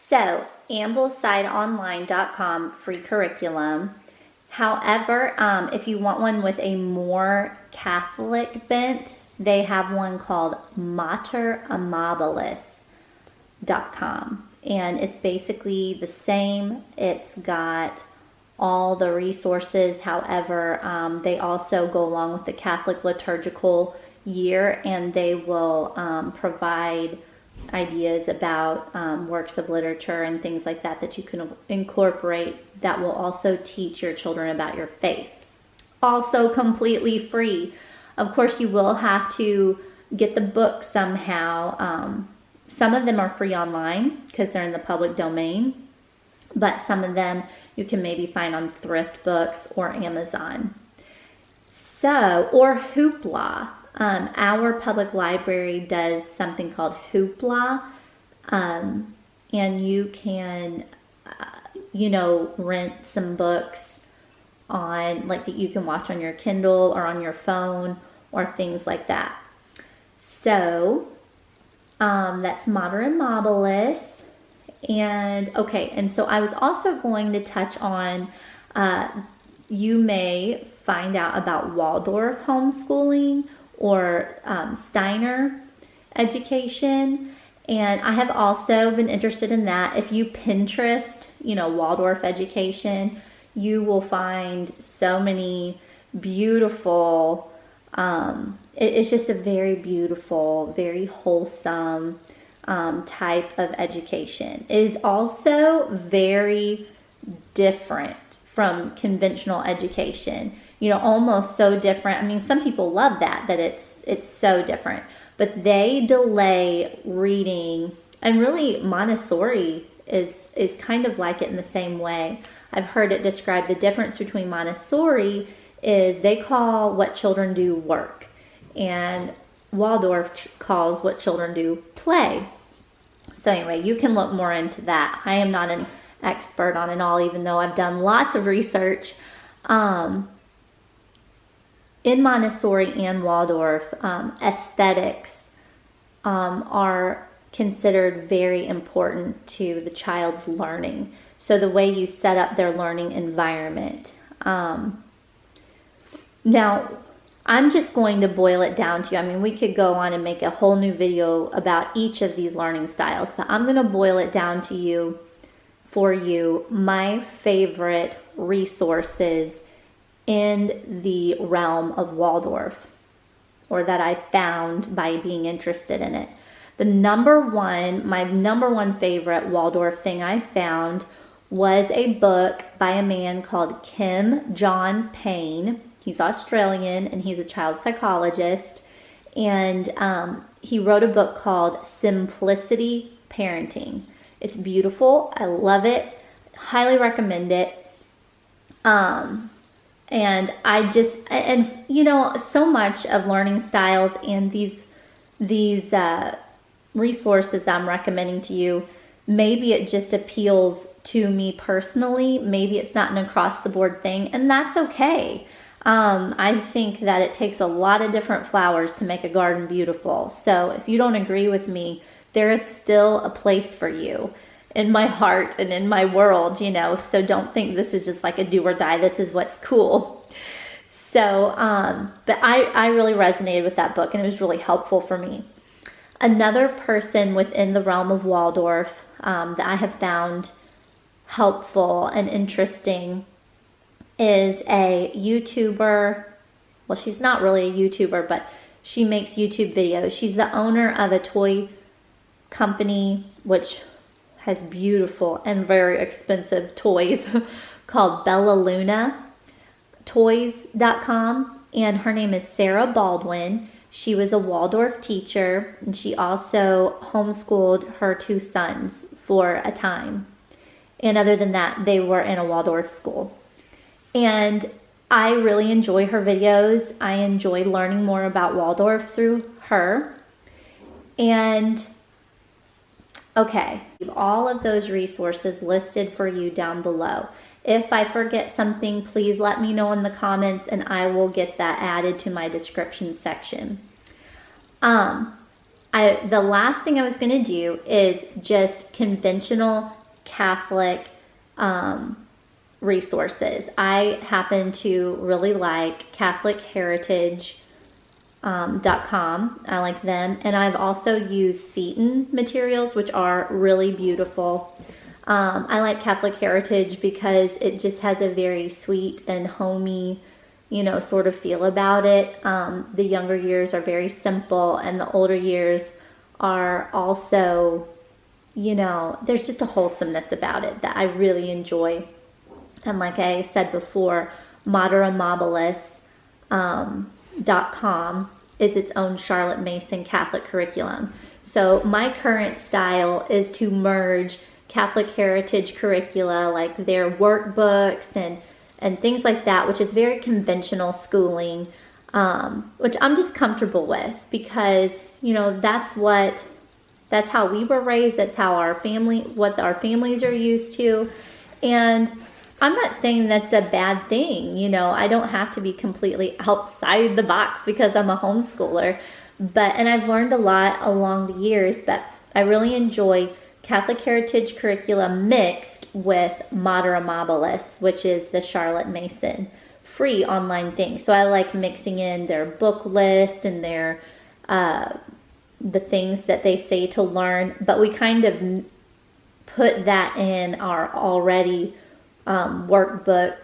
So, AmblesideOnline.com, free curriculum. However, if you want one with a more Catholic bent, they have one called MaterAmabilis.com. And it's basically the same. It's got all the resources. However, they also go along with the Catholic liturgical year, and they will provide ideas about works of literature and things like that that you can incorporate that will also teach your children about your faith. Also completely free. Of course, you will have to get the book somehow. Some of them are free online because they're in the public domain, but some of them you can maybe find on Thrift Books or Amazon. So, or Hoopla. Our public library does something called Hoopla, and you can, rent some books on, like, that you can watch on your Kindle or on your phone or things like that. So, that's Mater Amabilis. And, okay, and so I was also going to touch on, you may find out about Waldorf homeschooling or Steiner education, and I have also been interested in that. If you Pinterest, Waldorf education, you will find so many beautiful, it's just a very beautiful, very wholesome type of education. It is also very different from conventional education. Almost so different. I mean, some people love that it's so different, but they delay reading, and really Montessori is kind of like it in the same way. I've heard it described. The difference between Montessori is they call what children do work, and Waldorf calls what children do play. So anyway, you can look more into that. I am not an expert on it all, even though I've done lots of research. In Montessori and Waldorf, aesthetics are considered very important to the child's learning. So the way you set up their learning environment. Now, I'm just going to boil it down to you. I mean, we could go on and make a whole new video about each of these learning styles, but I'm going to boil it down to you, for you, my favorite resources in the realm of Waldorf, or that I found by being interested in it. My number one favorite Waldorf thing I found was a book by a man called Kim John Payne. He's Australian and he's a child psychologist, and he wrote a book called Simplicity Parenting. It's beautiful. I love it. Highly recommend it. And so much of learning styles and these resources that I'm recommending to you, maybe it just appeals to me personally. Maybe it's not an across the board thing, and that's okay. I think that it takes a lot of different flowers to make a garden beautiful. So if you don't agree with me, there is still a place for you in my heart and in my world, so don't think this is just like a do or die. This is what's cool. So, but I really resonated with that book, and it was really helpful for me. Another person within the realm of Waldorf that I have found helpful and interesting is a YouTuber. Well, she's not really a YouTuber, but she makes YouTube videos. She's the owner of a toy company, which has beautiful and very expensive toys called BellaLunaToys.com, and her name is Sarah Baldwin. She was a Waldorf teacher, and she also homeschooled her 2 sons for a time. And other than that, they were in a Waldorf school. And I really enjoy her videos. I enjoy learning more about Waldorf through her. And okay, all of those resources listed for you down below. If I forget something, please let me know in the comments and I will get that added to my description section. I the last thing I was going to do is just conventional Catholic resources. I happen to really like CatholicHeritage.com. I like them. And I've also used Seton materials, which are really beautiful. I like Catholic Heritage because it just has a very sweet and homey, sort of feel about it. The younger years are very simple, and the older years are also, there's just a wholesomeness about it that I really enjoy. And like I said before, Moderamabilis.com is its own Charlotte Mason Catholic curriculum. So my current style is to merge Catholic Heritage curricula, like their workbooks and things like that, which is very conventional schooling, which I'm just comfortable with because, that's how we were raised. That's how what our families are used to. And I'm not saying that's a bad thing. I don't have to be completely outside the box because I'm a homeschooler, and I've learned a lot along the years, but I really enjoy Catholic Heritage curriculum mixed with Mater Amabilis, which is the Charlotte Mason free online thing. So I like mixing in their book list and their the things that they say to learn, but we kind of put that in our already workbook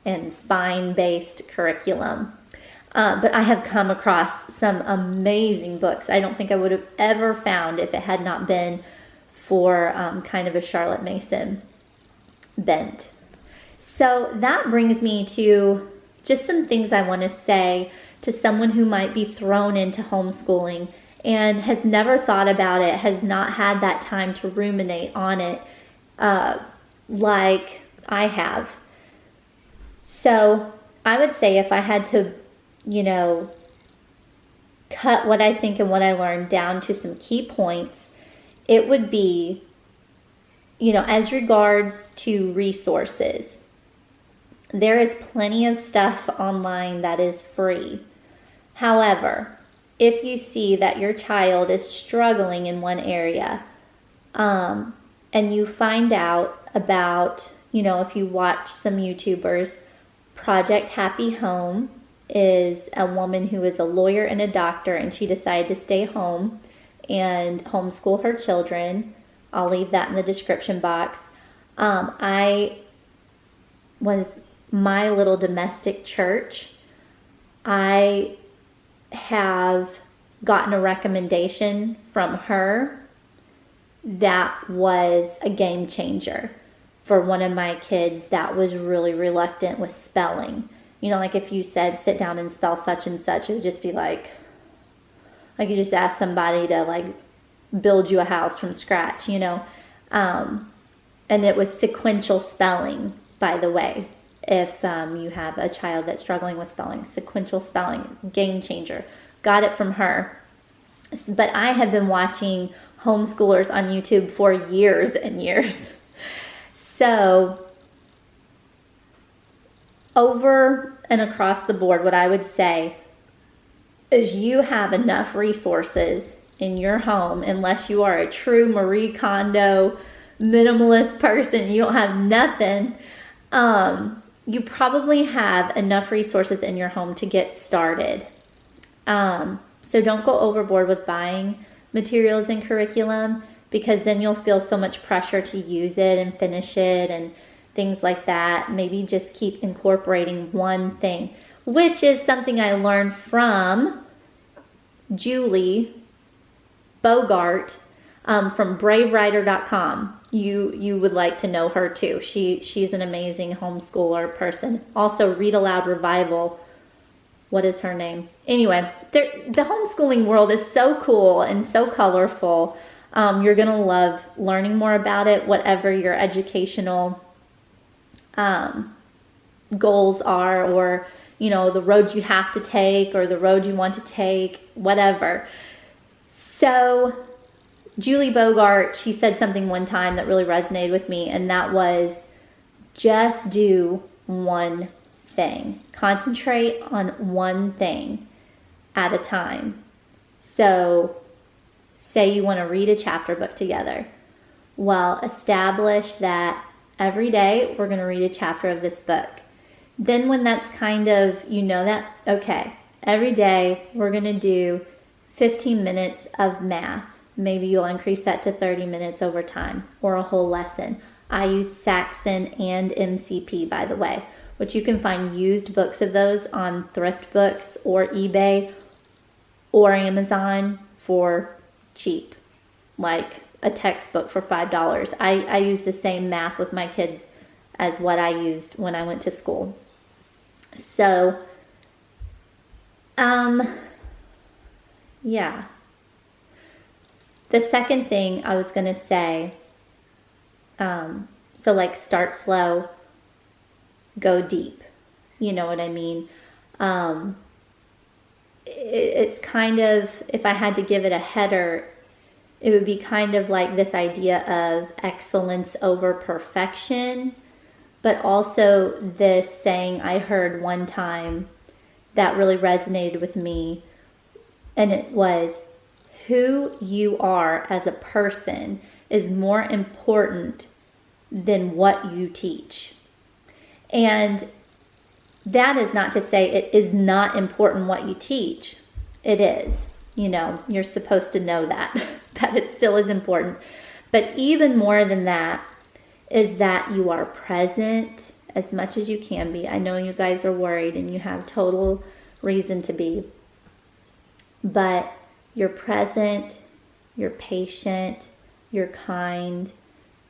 and spine-based curriculum. But I have come across some amazing books I don't think I would have ever found if it had not been for kind of a Charlotte Mason bent. So that brings me to just some things I want to say to someone who might be thrown into homeschooling and has never thought about it, has not had that time to ruminate on it like I have. So I would say if I had to, cut what I think and what I learned down to some key points, it would be, as regards to resources, there is plenty of stuff online that is free. However, if you see that your child is struggling in one area, and you find out about, if you watch some YouTubers, Project Happy Home is a woman who is a lawyer and a doctor, and she decided to stay home and homeschool her children. I'll leave that in the description box. I was my little domestic church. I have gotten a recommendation from her that was a game changer for one of my kids that was really reluctant with spelling. Like if you said, sit down and spell such and such, it would just be like you just ask somebody to build you a house from scratch, and it was sequential spelling, by the way. If you have a child that's struggling with spelling, sequential spelling, game changer. Got it from her. But I have been watching homeschoolers on YouTube for years and years. So over and across the board, what I would say is you have enough resources in your home, unless you are a true Marie Kondo minimalist person, you don't have nothing. You probably have enough resources in your home to get started. So don't go overboard with buying materials and curriculum, because then you'll feel so much pressure to use it and finish it and things like that. Maybe just keep incorporating one thing, which is something I learned from Julie Bogart from bravewriter.com. You would like to know her too. She's an amazing homeschooler person. Also, Read Aloud Revival. What is her name? Anyway, the homeschooling world is so cool and so colorful. You're going to love learning more about it, whatever your educational goals are, or, the road you have to take or the road you want to take, whatever. So Julie Bogart, she said something one time that really resonated with me, and that was just do one thing. Concentrate on one thing at a time. So say you want to read a chapter book together. Well, establish that every day we're going to read a chapter of this book. Then when that's kind of, that, okay, every day we're going to do 15 minutes of math. Maybe you'll increase that to 30 minutes over time, or a whole lesson. I use Saxon and MCP, by the way, which you can find used books of those on Thrift Books or eBay or Amazon for cheap, like a textbook for $5. I use the same math with my kids as what I used when I went to school. So, yeah. The second thing I was going to say, so like start slow, go deep. You know what I mean? It's kind of, if I had to give it a header, it would be kind of like this idea of excellence over perfection, but also this saying I heard one time that really resonated with me, and it was, who you are as a person is more important than what you teach. And that is not to say it is not important what you teach. It is. You're supposed to know that it still is important. But even more than that is that you are present as much as you can be. I know you guys are worried and you have total reason to be. But you're present, you're patient, you're kind,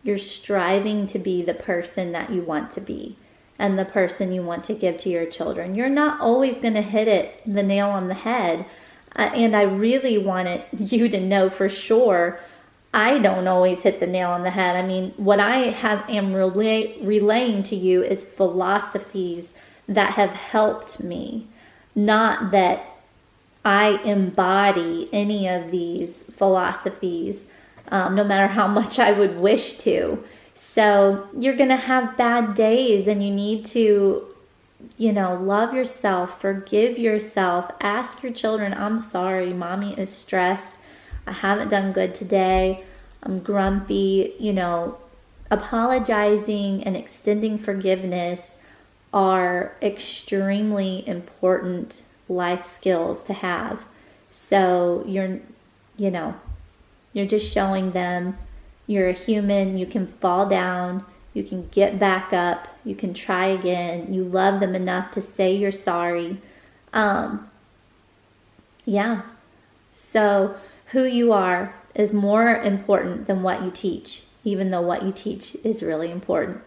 you're striving to be the person that you want to be and the person you want to give to your children. You're not always going to hit the nail on the head. And I really wanted you to know for sure, I don't always hit the nail on the head. I mean, what I am relaying to you is philosophies that have helped me, not that I embody any of these philosophies, no matter how much I would wish to. So you're going to have bad days, and you need to, love yourself, forgive yourself, ask your children, I'm sorry, mommy is stressed. I haven't done good today. I'm grumpy. Apologizing and extending forgiveness are extremely important life skills to have. So you're just showing them you're a human. You can fall down, you can get back up, you can try again. You love them enough to say you're sorry. So who you are is more important than what you teach, even though what you teach is really important.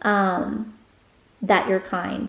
That you're kind.